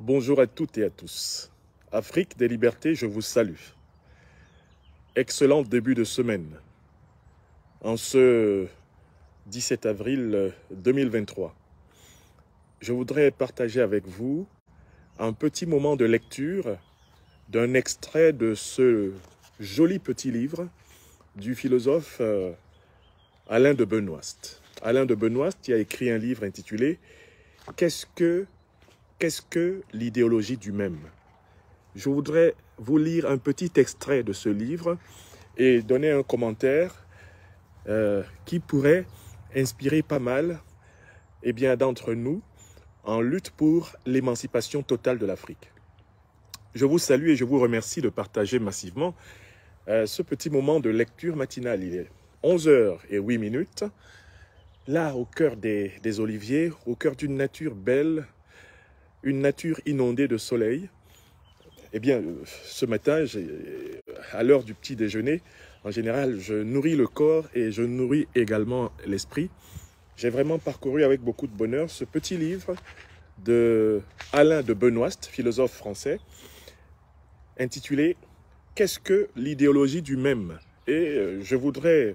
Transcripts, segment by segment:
Bonjour à toutes et à tous. Afrique des libertés, je vous salue. Excellent début de semaine. En ce 17 avril 2023, je voudrais partager avec vous un petit moment de lecture d'un extrait de ce joli petit livre du philosophe Alain de Benoist. Alain de Benoist qui a écrit un livre intitulé « Qu'est-ce que l'idéologie du même ?» Je voudrais vous lire un petit extrait de ce livre et donner un commentaire qui pourrait inspirer pas mal d'entre nous en lutte pour l'émancipation totale de l'Afrique. Je vous salue et je vous remercie de partager massivement ce petit moment de lecture matinale. Il est 11h08, là au cœur des oliviers, au cœur d'une nature belle, une nature inondée de soleil. Eh bien, ce matin, à l'heure du petit déjeuner, en général, je nourris le corps et je nourris également l'esprit. J'ai vraiment parcouru avec beaucoup de bonheur ce petit livre de Alain de Benoist, philosophe français, intitulé « Qu'est-ce que l'idéologie du même ?» Et je voudrais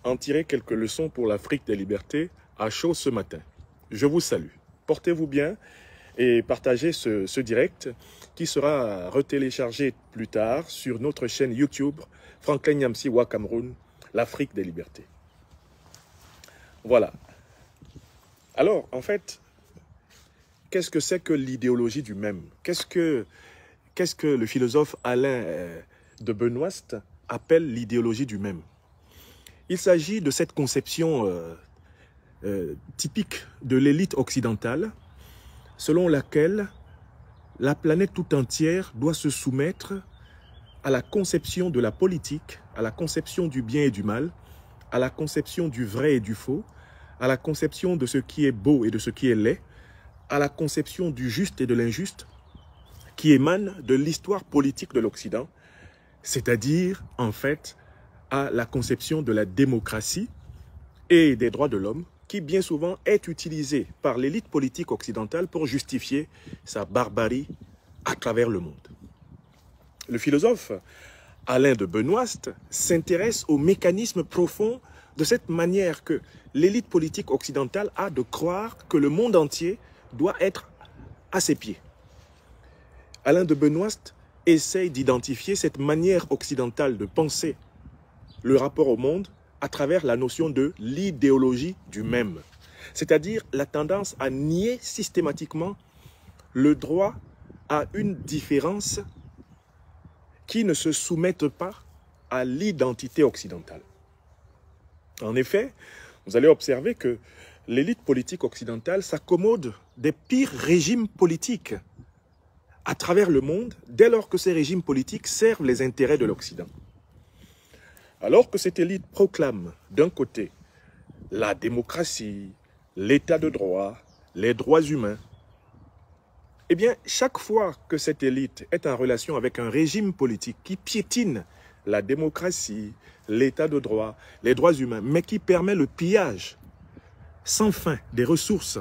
en tirer quelques leçons pour l'Afrique des libertés à chaud ce matin. Je vous salue. Portez-vous bien et partagez ce direct qui sera retéléchargé plus tard sur notre chaîne YouTube Franklin Nyamsi-Wa Cameroun, l'Afrique des libertés. Voilà. Alors, en fait, qu'est-ce que c'est que l'idéologie du même? Qu'est-ce que le philosophe Alain de Benoist appelle l'idéologie du même? Il s'agit de cette conception typique de l'élite occidentale selon laquelle la planète tout entière doit se soumettre à la conception de la politique, à la conception du bien et du mal, à la conception du vrai et du faux, à la conception de ce qui est beau et de ce qui est laid, à la conception du juste et de l'injuste, qui émane de l'histoire politique de l'Occident, c'est-à-dire, en fait, à la conception de la démocratie et des droits de l'homme, qui bien souvent est utilisée par l'élite politique occidentale pour justifier sa barbarie à travers le monde. Le philosophe Alain de Benoist s'intéresse au mécanisme profond de cette manière que l'élite politique occidentale a de croire que le monde entier doit être à ses pieds. Alain de Benoist essaye d'identifier cette manière occidentale de penser le rapport au monde à travers la notion de l'idéologie du même, c'est-à-dire la tendance à nier systématiquement le droit à une différence qui ne se soumette pas à l'identité occidentale. En effet, vous allez observer que l'élite politique occidentale s'accommode des pires régimes politiques à travers le monde dès lors que ces régimes politiques servent les intérêts de l'Occident. Alors que cette élite proclame d'un côté la démocratie, l'état de droit, les droits humains, eh bien, chaque fois que cette élite est en relation avec un régime politique qui piétine la démocratie, l'état de droit, les droits humains, mais qui permet le pillage sans fin des ressources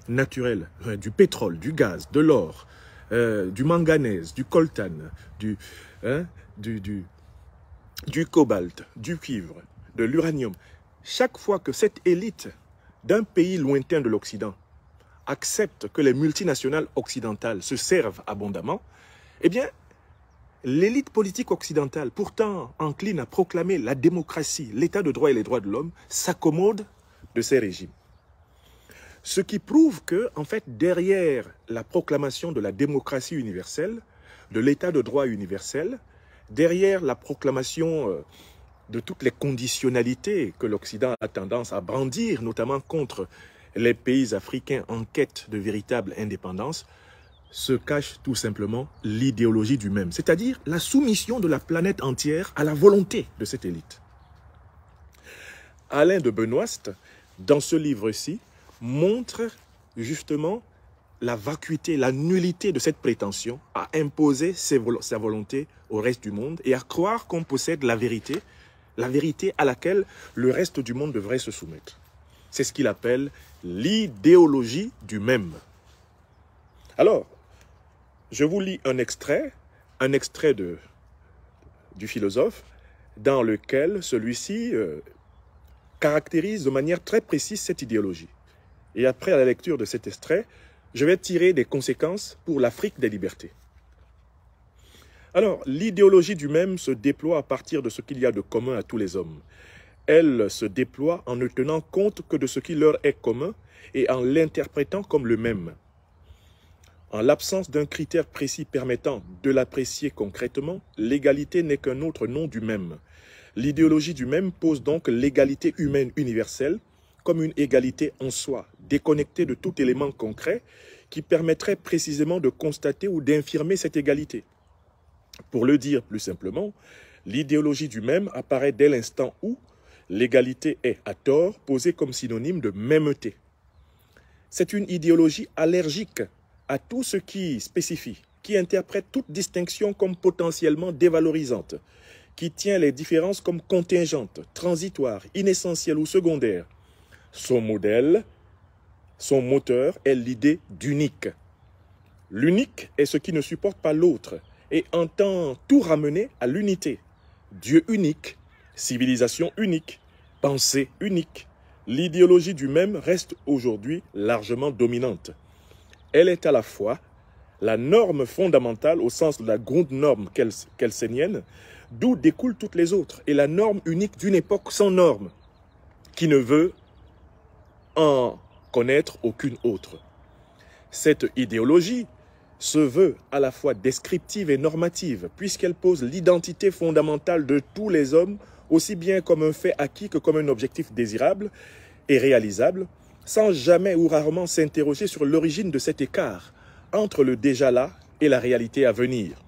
naturelles, du pétrole, du gaz, de l'or, du manganèse, du coltan, du cobalt, du cuivre, de l'uranium. Chaque fois que cette élite d'un pays lointain de l'Occident accepte que les multinationales occidentales se servent abondamment, eh bien, l'élite politique occidentale, pourtant encline à proclamer la démocratie, l'état de droit et les droits de l'homme, s'accommode de ces régimes. Ce qui prouve que, en fait, derrière la proclamation de la démocratie universelle, de l'état de droit universel, derrière la proclamation de toutes les conditionnalités que l'Occident a tendance à brandir, notamment contre les pays africains en quête de véritable indépendance, se cache tout simplement l'idéologie du même, c'est-à-dire la soumission de la planète entière à la volonté de cette élite. Alain de Benoist, dans ce livre-ci, montre justement la vacuité, la nullité de cette prétention à imposer sa volonté au reste du monde et à croire qu'on possède la vérité à laquelle le reste du monde devrait se soumettre. C'est ce qu'il appelle l'idéologie du même. Alors, Je vous lis un extrait du philosophe, dans lequel celui-ci caractérise de manière très précise cette idéologie. Et après la lecture de cet extrait, je vais tirer des conséquences pour l'Afrique des libertés. Alors, l'idéologie du même se déploie à partir de ce qu'il y a de commun à tous les hommes. Elle se déploie en ne tenant compte que de ce qui leur est commun et en l'interprétant comme le même. En l'absence d'un critère précis permettant de l'apprécier concrètement, l'égalité n'est qu'un autre nom du même. L'idéologie du même pose donc l'égalité humaine universelle comme une égalité en soi, déconnectée de tout élément concret qui permettrait précisément de constater ou d'infirmer cette égalité. Pour le dire plus simplement, l'idéologie du même apparaît dès l'instant où l'égalité est, à tort, posée comme synonyme de mêmeté. C'est une idéologie allergique à tout ce qui spécifie, qui interprète toute distinction comme potentiellement dévalorisante, qui tient les différences comme contingentes, transitoires, inessentielles ou secondaires. Son modèle, son moteur est l'idée d'unique. L'unique est ce qui ne supporte pas l'autre et entend tout ramener à l'unité. Dieu unique, civilisation unique, pensée unique. L'idéologie du même reste aujourd'hui largement dominante. Elle est à la fois la norme fondamentale au sens de la Grundnorm kelsenienne, d'où découlent toutes les autres, et la norme unique d'une époque sans norme, qui ne veut en connaître aucune autre. Cette idéologie se veut à la fois descriptive et normative, puisqu'elle pose l'identité fondamentale de tous les hommes, aussi bien comme un fait acquis que comme un objectif désirable et réalisable, sans jamais ou rarement s'interroger sur l'origine de cet écart entre le déjà là et la réalité à venir.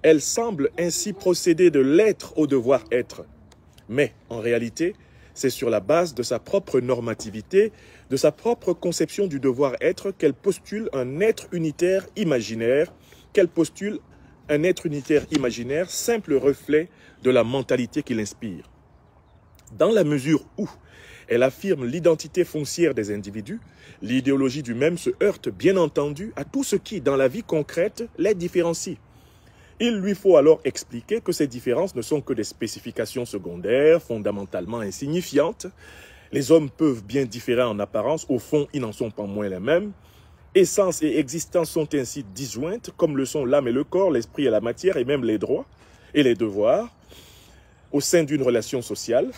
Elle semble ainsi procéder de l'être au devoir être. Mais, en réalité, c'est sur la base de sa propre normativité, de sa propre conception du devoir être qu'elle postule un être unitaire imaginaire, simple reflet de la mentalité qui l'inspire. Dans la mesure où elle affirme l'identité foncière des individus, l'idéologie du même se heurte bien entendu à tout ce qui, dans la vie concrète, les différencie. Il lui faut alors expliquer que ces différences ne sont que des spécifications secondaires, fondamentalement insignifiantes. Les hommes peuvent bien différer en apparence, au fond, ils n'en sont pas moins les mêmes. Essence et existence sont ainsi disjointes, comme le sont l'âme et le corps, l'esprit et la matière, et même les droits et les devoirs, au sein d'une relation sociale.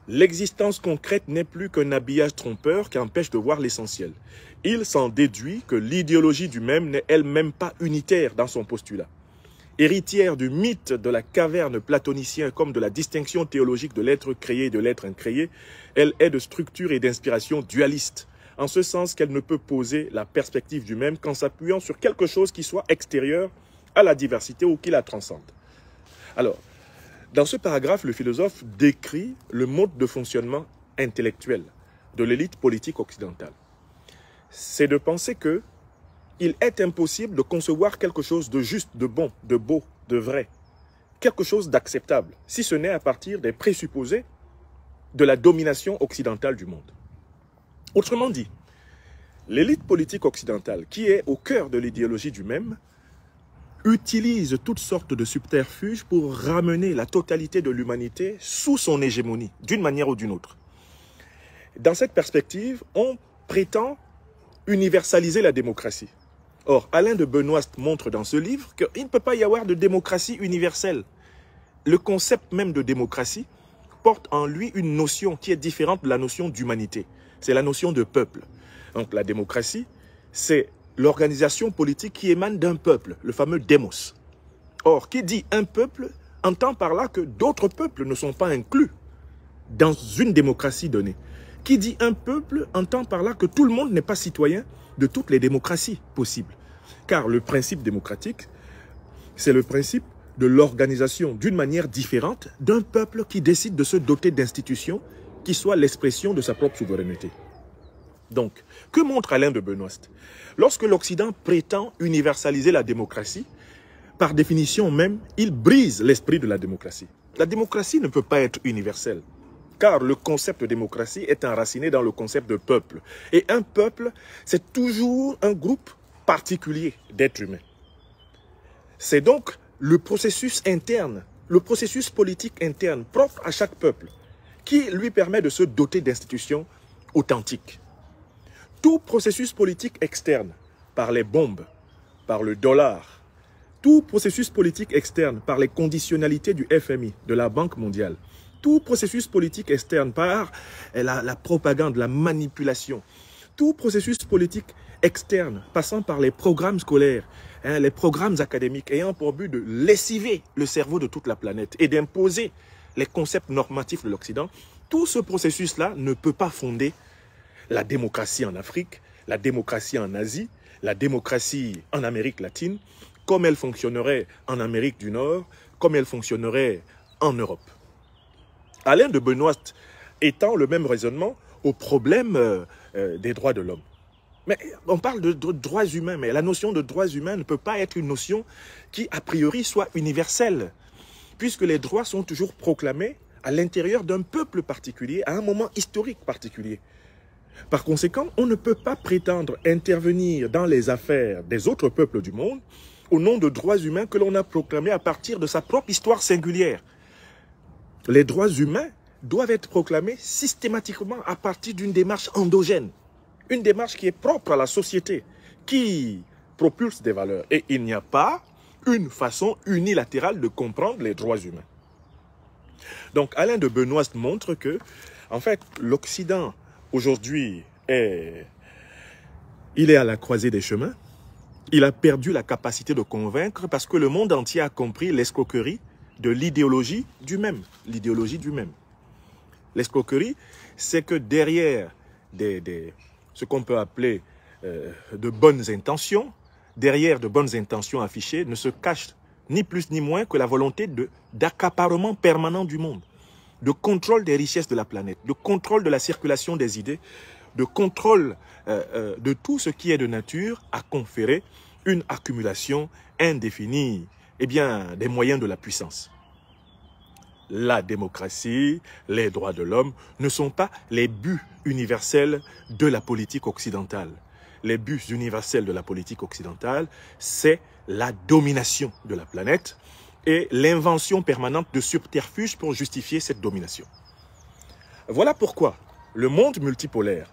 L'existence concrète n'est plus qu'un habillage trompeur qui empêche de voir l'essentiel. Il s'en déduit que l'idéologie du même n'est elle-même pas unitaire dans son postulat. Héritière du mythe de la caverne platonicien comme de la distinction théologique de l'être créé et de l'être incréé, elle est de structure et d'inspiration dualiste, en ce sens qu'elle ne peut poser la perspective du même qu'en s'appuyant sur quelque chose qui soit extérieur à la diversité ou qui la transcende. Alors, dans ce paragraphe, le philosophe décrit le mode de fonctionnement intellectuel de l'élite politique occidentale. C'est de penser qu'il est impossible de concevoir quelque chose de juste, de bon, de beau, de vrai, quelque chose d'acceptable, si ce n'est à partir des présupposés de la domination occidentale du monde. Autrement dit, l'élite politique occidentale, qui est au cœur de l'idéologie du même, utilise toutes sortes de subterfuges pour ramener la totalité de l'humanité sous son hégémonie, d'une manière ou d'une autre. Dans cette perspective, on prétend universaliser la démocratie. Or, Alain de Benoist montre dans ce livre qu'il ne peut pas y avoir de démocratie universelle. Le concept même de démocratie porte en lui une notion qui est différente de la notion d'humanité. C'est la notion de peuple. Donc la démocratie, c'est l'organisation politique qui émane d'un peuple, le fameux démos. Or, qui dit un peuple entend par là que d'autres peuples ne sont pas inclus dans une démocratie donnée. Qui dit un peuple entend par là que tout le monde n'est pas citoyen de toutes les démocraties possibles. Car le principe démocratique, c'est le principe de l'organisation d'une manière différente d'un peuple qui décide de se doter d'institutions qui soient l'expression de sa propre souveraineté. Donc, que montre Alain de Benoist? Lorsque l'Occident prétend universaliser la démocratie, par définition même, il brise l'esprit de la démocratie. La démocratie ne peut pas être universelle, car le concept de démocratie est enraciné dans le concept de peuple. Et un peuple, c'est toujours un groupe particulier d'être humain. C'est donc le processus interne, le processus politique interne propre à chaque peuple qui lui permet de se doter d'institutions authentiques. Tout processus politique externe, par les bombes, par le dollar, tout processus politique externe par les conditionnalités du FMI, de la Banque mondiale, tout processus politique externe par la propagande, la manipulation, tout processus politique externe passant par les programmes scolaires, les programmes académiques ayant pour but de lessiver le cerveau de toute la planète et d'imposer les concepts normatifs de l'Occident, tout ce processus-là ne peut pas fonder la démocratie en Afrique, la démocratie en Asie, la démocratie en Amérique latine, comme elle fonctionnerait en Amérique du Nord, comme elle fonctionnerait en Europe. Alain de Benoist étend le même raisonnement au problème des droits de l'homme. Mais on parle de droits humains, mais la notion de droits humains ne peut pas être une notion qui, a priori, soit universelle, puisque les droits sont toujours proclamés à l'intérieur d'un peuple particulier, à un moment historique particulier. Par conséquent, on ne peut pas prétendre intervenir dans les affaires des autres peuples du monde au nom de droits humains que l'on a proclamés à partir de sa propre histoire singulière. Les droits humains doivent être proclamés systématiquement à partir d'une démarche endogène, une démarche qui est propre à la société, qui propulse des valeurs. Et il n'y a pas une façon unilatérale de comprendre les droits humains. Donc Alain de Benoist montre que, en fait, l'Occident aujourd'hui il est à la croisée des chemins. Il a perdu la capacité de convaincre parce que le monde entier a compris l'escroquerie de l'idéologie du même. L'idéologie du même. L'escroquerie, c'est que derrière ce qu'on peut appeler de bonnes intentions, derrière de bonnes intentions affichées, ne se cache ni plus ni moins que la volonté d'accaparement permanent du monde, de contrôle des richesses de la planète, de contrôle de la circulation des idées, de contrôle de tout ce qui est de nature à conférer une accumulation indéfinie des moyens de la puissance. La démocratie, les droits de l'homme ne sont pas les buts universels de la politique occidentale. Les buts universels de la politique occidentale, c'est la domination de la planète et l'invention permanente de subterfuges pour justifier cette domination. Voilà pourquoi le monde multipolaire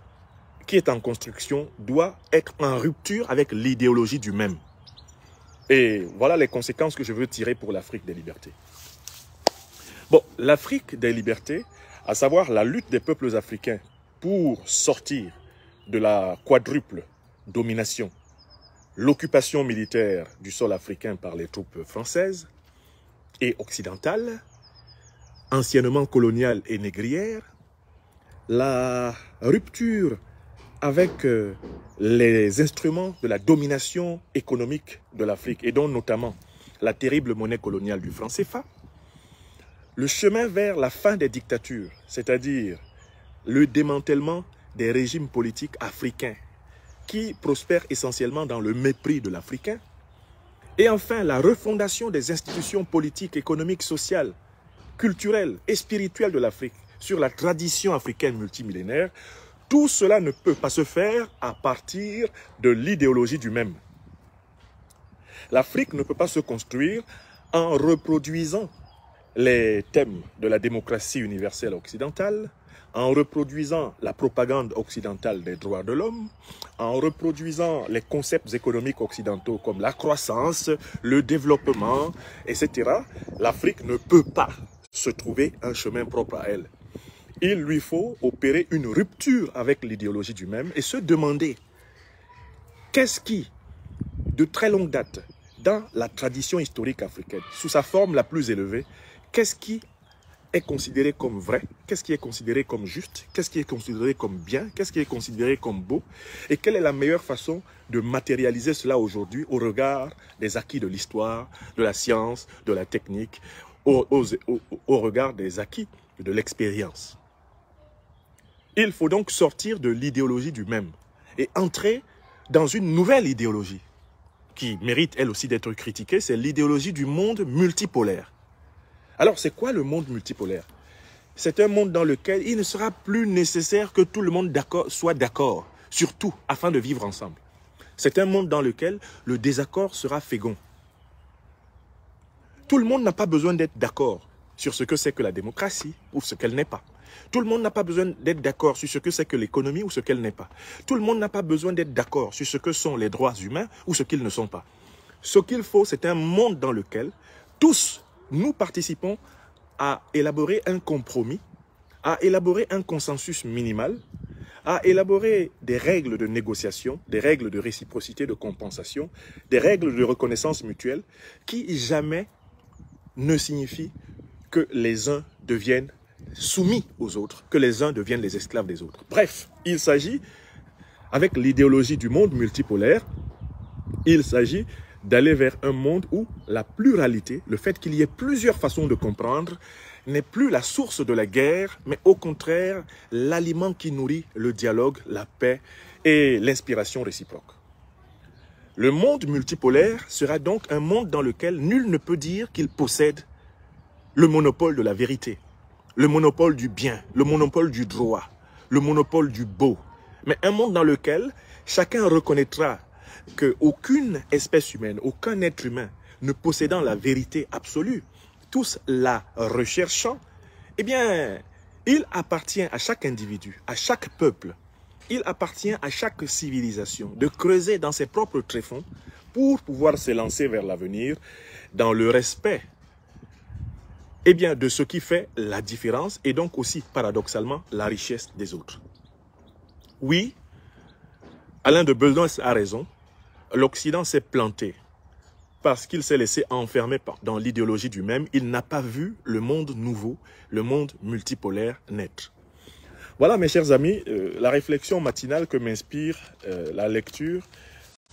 qui est en construction doit être en rupture avec l'idéologie du même. Et voilà les conséquences que je veux tirer pour l'Afrique des libertés. Bon, l'Afrique des libertés, à savoir la lutte des peuples africains pour sortir de la quadruple domination, l'occupation militaire du sol africain par les troupes françaises et occidentales, anciennement coloniales et négrières, la rupture avec les instruments de la domination économique de l'Afrique, et dont notamment la terrible monnaie coloniale du franc CFA, le chemin vers la fin des dictatures, c'est-à-dire le démantèlement des régimes politiques africains qui prospèrent essentiellement dans le mépris de l'Africain, et enfin la refondation des institutions politiques, économiques, sociales, culturelles et spirituelles de l'Afrique sur la tradition africaine multimillénaire. Tout cela ne peut pas se faire à partir de l'idéologie du même. L'Afrique ne peut pas se construire en reproduisant les thèmes de la démocratie universelle occidentale, en reproduisant la propagande occidentale des droits de l'homme, en reproduisant les concepts économiques occidentaux comme la croissance, le développement, etc. L'Afrique ne peut pas se trouver un chemin propre à elle. Il lui faut opérer une rupture avec l'idéologie du même et se demander qu'est-ce qui, de très longue date, dans la tradition historique africaine, sous sa forme la plus élevée, qu'est-ce qui est considéré comme vrai, qu'est-ce qui est considéré comme juste, qu'est-ce qui est considéré comme bien, qu'est-ce qui est considéré comme beau, et quelle est la meilleure façon de matérialiser cela aujourd'hui au regard des acquis de l'histoire, de la science, de la technique, au regard des acquis de l'expérience. Il faut donc sortir de l'idéologie du même et entrer dans une nouvelle idéologie qui mérite elle aussi d'être critiquée, c'est l'idéologie du monde multipolaire. Alors c'est quoi le monde multipolaire? C'est un monde dans lequel il ne sera plus nécessaire que tout le monde soit d'accord sur tout afin de vivre ensemble. C'est un monde dans lequel le désaccord sera fécond. Tout le monde n'a pas besoin d'être d'accord sur ce que c'est que la démocratie ou ce qu'elle n'est pas. Tout le monde n'a pas besoin d'être d'accord sur ce que c'est que l'économie ou ce qu'elle n'est pas. Tout le monde n'a pas besoin d'être d'accord sur ce que sont les droits humains ou ce qu'ils ne sont pas. Ce qu'il faut, c'est un monde dans lequel tous nous participons à élaborer un compromis, à élaborer un consensus minimal, à élaborer des règles de négociation, des règles de réciprocité, de compensation, des règles de reconnaissance mutuelle qui jamais ne signifient que les uns deviennent soumis aux autres, que les uns deviennent les esclaves des autres. Bref, il s'agit, avec l'idéologie du monde multipolaire, il s'agit d'aller vers un monde où la pluralité, le fait qu'il y ait plusieurs façons de comprendre, n'est plus la source de la guerre, mais au contraire, l'aliment qui nourrit le dialogue, la paix et l'inspiration réciproque. Le monde multipolaire sera donc un monde dans lequel nul ne peut dire qu'il possède le monopole de la vérité, le monopole du bien, le monopole du droit, le monopole du beau, mais un monde dans lequel chacun reconnaîtra qu'aucune espèce humaine, aucun être humain ne possédant la vérité absolue, tous la recherchant, eh bien, il appartient à chaque individu, à chaque peuple, il appartient à chaque civilisation de creuser dans ses propres tréfonds pour pouvoir s'élancer vers l'avenir dans le respect eh bien, de ce qui fait la différence et donc aussi, paradoxalement, la richesse des autres. Oui, Alain de Besançon a raison, l'Occident s'est planté parce qu'il s'est laissé enfermer dans l'idéologie du même. Il n'a pas vu le monde nouveau, le monde multipolaire naître. Voilà, mes chers amis, la réflexion matinale que m'inspire la lecture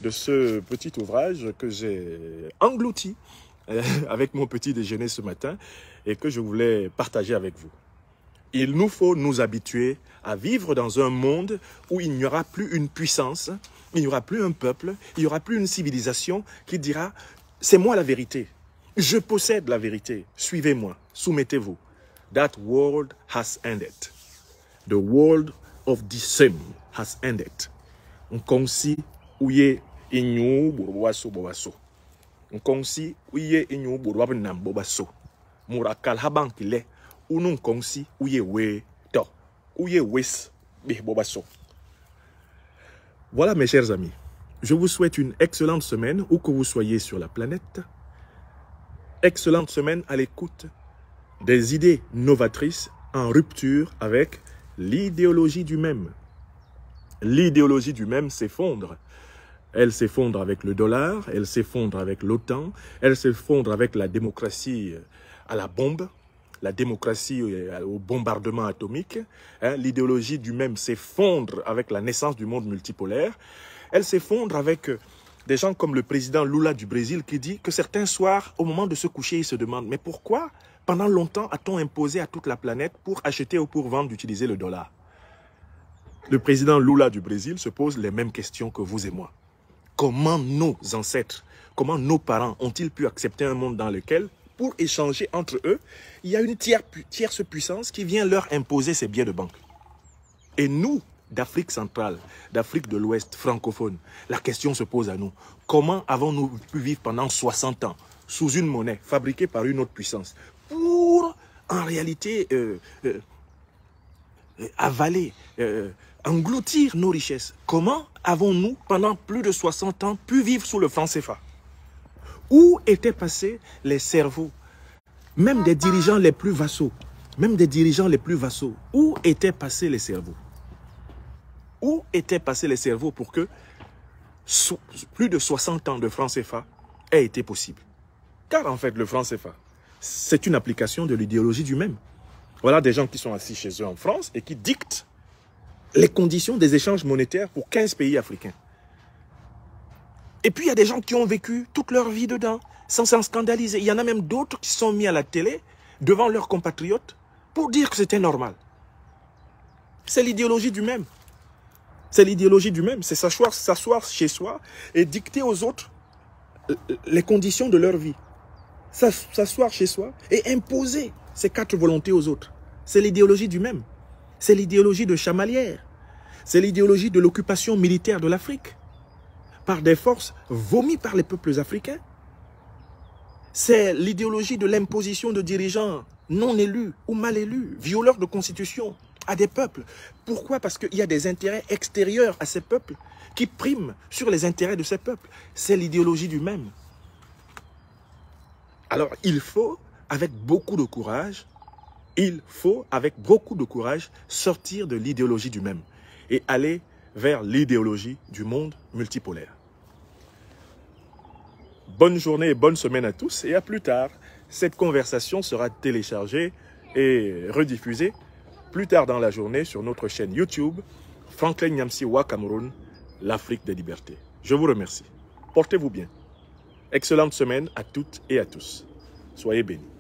de ce petit ouvrage que j'ai englouti avec mon petit déjeuner ce matin et que je voulais partager avec vous. Il nous faut nous habituer à vivre dans un monde où il n'y aura plus une puissance, il n'y aura plus un peuple, il n'y aura plus une civilisation qui dira « c'est moi la vérité, je possède la vérité, suivez-moi, soumettez-vous ». That world has ended. The world of the same has ended. Nkonsi uye inyu burwaso bobaso. Nkonsi uye inyu burwab nam bobaso. Murakal haban kile unu nkonsi uye we to. Uye wes be bobaso. Voilà mes chers amis. Je vous souhaite une excellente semaine où que vous soyez sur la planète. Excellente semaine à l'écoute des idées novatrices en rupture avec l'idéologie du même. L'idéologie du même s'effondre. Elle s'effondre avec le dollar, elle s'effondre avec l'OTAN, elle s'effondre avec la démocratie à la bombe, la démocratie au bombardement atomique. L'idéologie du même s'effondre avec la naissance du monde multipolaire. Elle s'effondre avec des gens comme le président Lula du Brésil qui dit que certains soirs, au moment de se coucher, il se demande « Mais pourquoi pendant longtemps a-t-on imposé à toute la planète pour acheter ou pour vendre d'utiliser le dollar ?» Le président Lula du Brésil se pose les mêmes questions que vous et moi. Comment nos ancêtres, comment nos parents ont-ils pu accepter un monde dans lequel, pour échanger entre eux, il y a une tierce puissance qui vient leur imposer ses billets de banque. Et nous, d'Afrique centrale, d'Afrique de l'Ouest francophone, la question se pose à nous. Comment avons-nous pu vivre pendant 60 ans sous une monnaie fabriquée par une autre puissance pour, en réalité, avaler, engloutir nos richesses? Comment avons-nous, pendant plus de 60 ans, pu vivre sous le franc CFA? Où étaient passés les cerveaux, même des dirigeants les plus vassaux, où étaient passés les cerveaux? Où étaient passés les cerveaux pour que plus de 60 ans de franc CFA ait été possible? Car en fait, le franc CFA, c'est une application de l'idéologie du même. Voilà des gens qui sont assis chez eux en France et qui dictent les conditions des échanges monétaires pour 15 pays africains. Et puis, il y a des gens qui ont vécu toute leur vie dedans, sans s'en scandaliser. Il y en a même d'autres qui sont mis à la télé, devant leurs compatriotes, pour dire que c'était normal. C'est l'idéologie du même. C'est l'idéologie du même. C'est s'asseoir chez soi et dicter aux autres les conditions de leur vie. S'asseoir chez soi et imposer ces 4 volontés aux autres. C'est l'idéologie du même. C'est l'idéologie de Chamalières. C'est l'idéologie de l'occupation militaire de l'Afrique. par des forces vomies par les peuples africains. C'est l'idéologie de l'imposition de dirigeants non élus ou mal élus, violeurs de constitution à des peuples. Pourquoi? Parce qu'il y a des intérêts extérieurs à ces peuples qui priment sur les intérêts de ces peuples. C'est l'idéologie du même. Alors, il faut, avec beaucoup de courage, sortir de l'idéologie du même et aller vers l'idéologie du monde multipolaire. Bonne journée et bonne semaine à tous et à plus tard. Cette conversation sera téléchargée et rediffusée plus tard dans la journée sur notre chaîne YouTube, Franklin Nyamsi-Wa Cameroun, l'Afrique des libertés. Je vous remercie. Portez-vous bien. Excellente semaine à toutes et à tous. Soyez bénis.